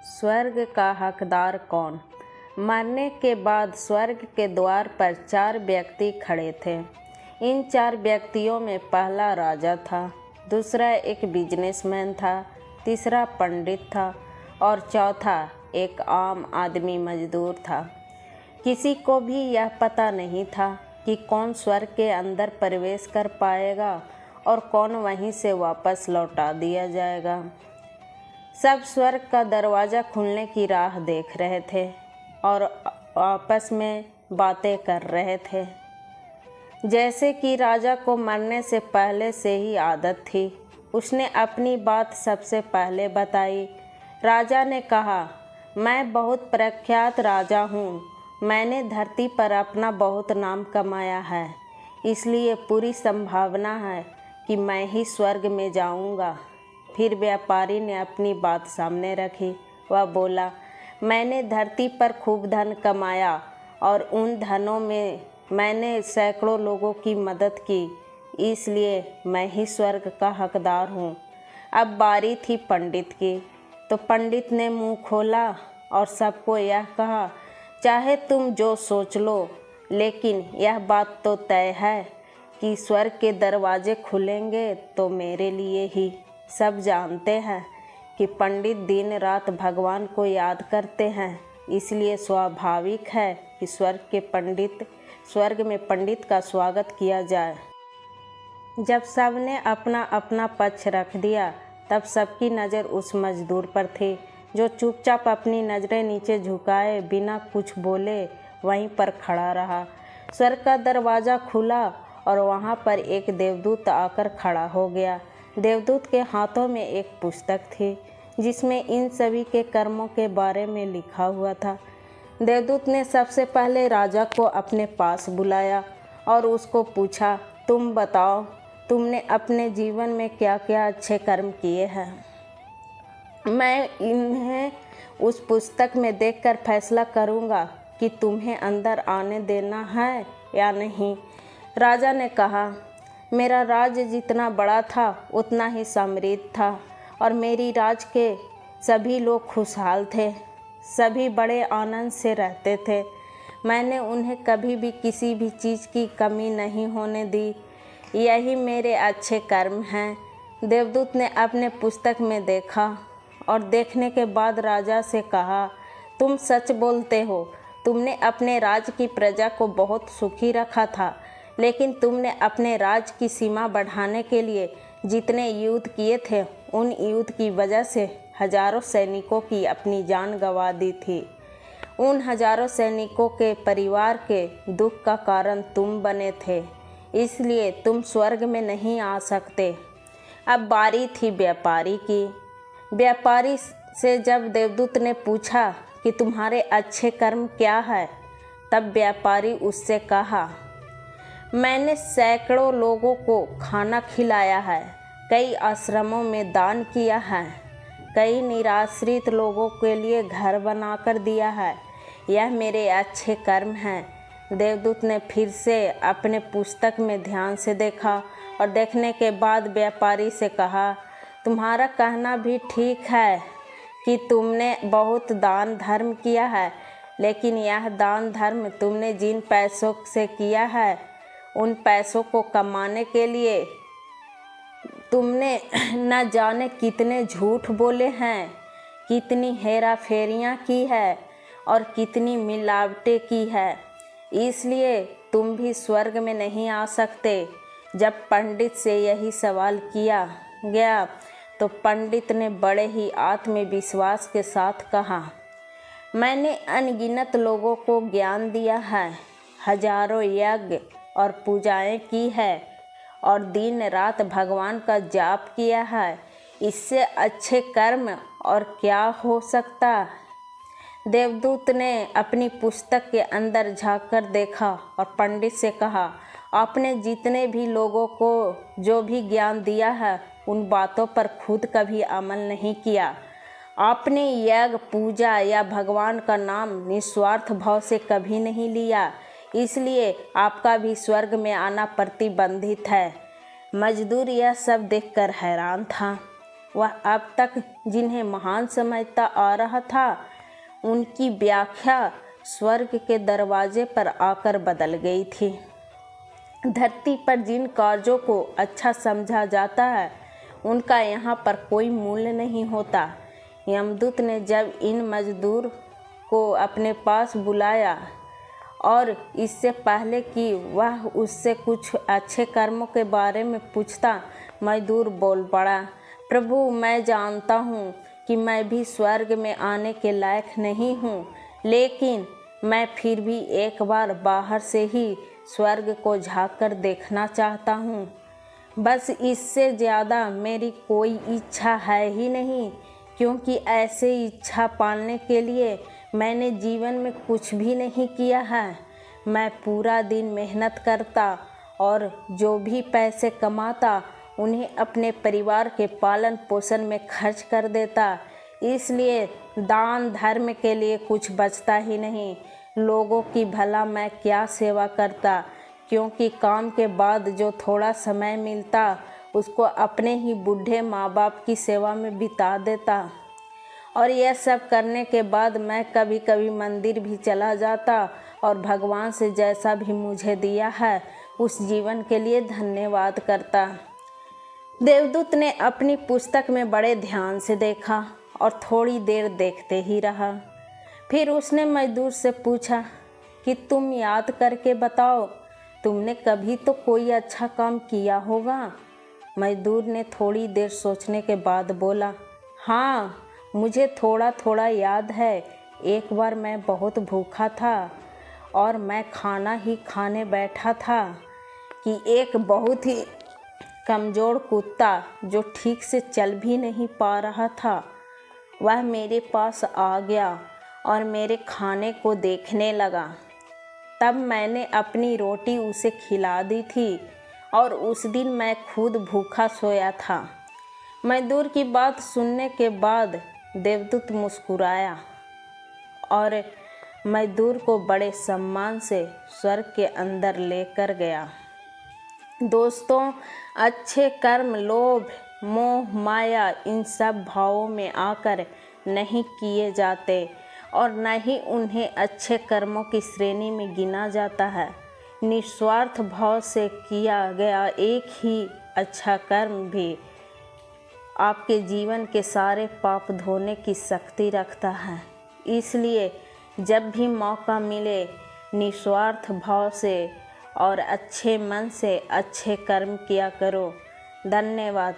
स्वर्ग का हकदार कौन। मरने के बाद स्वर्ग के द्वार पर 4 व्यक्ति खड़े थे। इन 4 व्यक्तियों में पहला राजा था, दूसरा एक बिजनेसमैन था, तीसरा पंडित था और चौथा एक आम आदमी मजदूर था। किसी को भी यह पता नहीं था कि कौन स्वर्ग के अंदर प्रवेश कर पाएगा और कौन वहीं से वापस लौटा दिया जाएगा। सब स्वर्ग का दरवाज़ा खुलने की राह देख रहे थे और आपस में बातें कर रहे थे। जैसे कि राजा को मरने से पहले से ही आदत थी, उसने अपनी बात सबसे पहले बताई। राजा ने कहा, मैं बहुत प्रख्यात राजा हूँ। मैंने धरती पर अपना बहुत नाम कमाया है, इसलिए पूरी संभावना है कि मैं ही स्वर्ग में जाऊँगा। फिर व्यापारी ने अपनी बात सामने रखी। वह बोला, मैंने धरती पर खूब धन कमाया और उन धनों में मैंने सैकड़ों लोगों की मदद की, इसलिए मैं ही स्वर्ग का हकदार हूँ। अब बारी थी पंडित की, तो पंडित ने मुंह खोला और सबको यह कहा, चाहे तुम जो सोच लो, लेकिन यह बात तो तय है कि स्वर्ग के दरवाजे खुलेंगे तो मेरे लिए ही। सब जानते हैं कि पंडित दिन रात भगवान को याद करते हैं, इसलिए स्वाभाविक है कि स्वर्ग में पंडित का स्वागत किया जाए। जब सबने अपना अपना पक्ष रख दिया, तब सबकी नज़र उस मजदूर पर थी जो चुपचाप अपनी नज़रें नीचे झुकाए बिना कुछ बोले वहीं पर खड़ा रहा। स्वर्ग का दरवाज़ा खुला और वहाँ पर एक देवदूत आकर खड़ा हो गया। देवदूत के हाथों में एक पुस्तक थी जिसमें इन सभी के कर्मों के बारे में लिखा हुआ था। देवदूत ने सबसे पहले राजा को अपने पास बुलाया और उसको पूछा, तुम बताओ, तुमने अपने जीवन में क्या क्या अच्छे कर्म किए हैं। मैं इन्हें उस पुस्तक में देखकर फैसला करूँगा कि तुम्हें अंदर आने देना है या नहीं। राजा ने कहा, मेरा राज्य जितना बड़ा था उतना ही समृद्ध था और मेरी राज के सभी लोग खुशहाल थे। सभी बड़े आनंद से रहते थे। मैंने उन्हें कभी भी किसी भी चीज़ की कमी नहीं होने दी। यही मेरे अच्छे कर्म हैं। देवदूत ने अपने पुस्तक में देखा और देखने के बाद राजा से कहा, तुम सच बोलते हो। तुमने अपने राज्य की प्रजा को बहुत सुखी रखा था, लेकिन तुमने अपने राज्य की सीमा बढ़ाने के लिए जितने युद्ध किए थे, उन युद्ध की वजह से हजारों सैनिकों की अपनी जान गंवा दी थी। उन हजारों सैनिकों के परिवार के दुख का कारण तुम बने थे, इसलिए तुम स्वर्ग में नहीं आ सकते। अब बारी थी व्यापारी की। व्यापारी से जब देवदूत ने पूछा कि तुम्हारे अच्छे कर्म क्या है, तब व्यापारी उससे कहा, मैंने सैकड़ों लोगों को खाना खिलाया है, कई आश्रमों में दान किया है, कई निराश्रित लोगों के लिए घर बनाकर दिया है। यह मेरे अच्छे कर्म हैं। देवदूत ने फिर से अपने पुस्तक में ध्यान से देखा और देखने के बाद व्यापारी से कहा, तुम्हारा कहना भी ठीक है कि तुमने बहुत दान धर्म किया है, लेकिन यह दान धर्म तुमने जिन पैसों से किया है, उन पैसों को कमाने के लिए तुमने न जाने कितने झूठ बोले हैं, कितनी हेरा फेरियाँ की है और कितनी मिलावटें की है, इसलिए तुम भी स्वर्ग में नहीं आ सकते। जब पंडित से यही सवाल किया गया तो पंडित ने बड़े ही आत्मविश्वास के साथ कहा, मैंने अनगिनत लोगों को ज्ञान दिया है, हजारों यज्ञ और पूजाएं की है और दिन रात भगवान का जाप किया है। इससे अच्छे कर्म और क्या हो सकता। देवदूत ने अपनी पुस्तक के अंदर झांककर देखा और पंडित से कहा, आपने जितने भी लोगों को जो भी ज्ञान दिया है, उन बातों पर खुद कभी अमल नहीं किया। आपने यज्ञ पूजा या भगवान का नाम निस्वार्थ भाव से कभी नहीं लिया, इसलिए आपका भी स्वर्ग में आना प्रतिबंधित है। मजदूर यह सब देखकर हैरान था। वह अब तक जिन्हें महान समझता आ रहा था, उनकी व्याख्या स्वर्ग के दरवाजे पर आकर बदल गई थी। धरती पर जिन कार्यों को अच्छा समझा जाता है, उनका यहाँ पर कोई मूल्य नहीं होता। यमदूत ने जब इन मजदूर को अपने पास बुलाया और इससे पहले कि वह उससे कुछ अच्छे कर्मों के बारे में पूछता, मजदूर बोल पड़ा, प्रभु, मैं जानता हूँ कि मैं भी स्वर्ग में आने के लायक नहीं हूँ, लेकिन मैं फिर भी एक बार बाहर से ही स्वर्ग को झाँक कर देखना चाहता हूँ। बस इससे ज़्यादा मेरी कोई इच्छा है ही नहीं, क्योंकि ऐसे इच्छा पालने के लिए मैंने जीवन में कुछ भी नहीं किया है। मैं पूरा दिन मेहनत करता और जो भी पैसे कमाता उन्हें अपने परिवार के पालन पोषण में खर्च कर देता, इसलिए दान धर्म के लिए कुछ बचता ही नहीं। लोगों की भला मैं क्या सेवा करता, क्योंकि काम के बाद जो थोड़ा समय मिलता उसको अपने ही बूढ़े माँ बाप की सेवा में बिता देता। और यह सब करने के बाद मैं कभी कभी मंदिर भी चला जाता और भगवान से जैसा भी मुझे दिया है उस जीवन के लिए धन्यवाद करता। देवदूत ने अपनी पुस्तक में बड़े ध्यान से देखा और थोड़ी देर देखते ही रहा। फिर उसने मजदूर से पूछा कि तुम याद करके बताओ, तुमने कभी तो कोई अच्छा काम किया होगा। मजदूर ने थोड़ी देर सोचने के बाद बोला, हाँ, मुझे थोड़ा थोड़ा याद है। एक बार मैं बहुत भूखा था और मैं खाना ही खाने बैठा था कि एक बहुत ही कमज़ोर कुत्ता जो ठीक से चल भी नहीं पा रहा था, वह मेरे पास आ गया और मेरे खाने को देखने लगा। तब मैंने अपनी रोटी उसे खिला दी थी और उस दिन मैं खुद भूखा सोया था। मजदूर की बात सुनने के बाद देवदूत मुस्कुराया और मजदूर को बड़े सम्मान से स्वर्ग के अंदर लेकर गया। दोस्तों, अच्छे कर्म लोभ, मोह, माया इन सब भावों में आकर नहीं किए जाते और न ही उन्हें अच्छे कर्मों की श्रेणी में गिना जाता है। निस्वार्थ भाव से किया गया एक ही अच्छा कर्म भी आपके जीवन के सारे पाप धोने की शक्ति रखता है। इसलिए जब भी मौका मिले निस्वार्थ भाव से और अच्छे मन से अच्छे कर्म किया करो। धन्यवाद।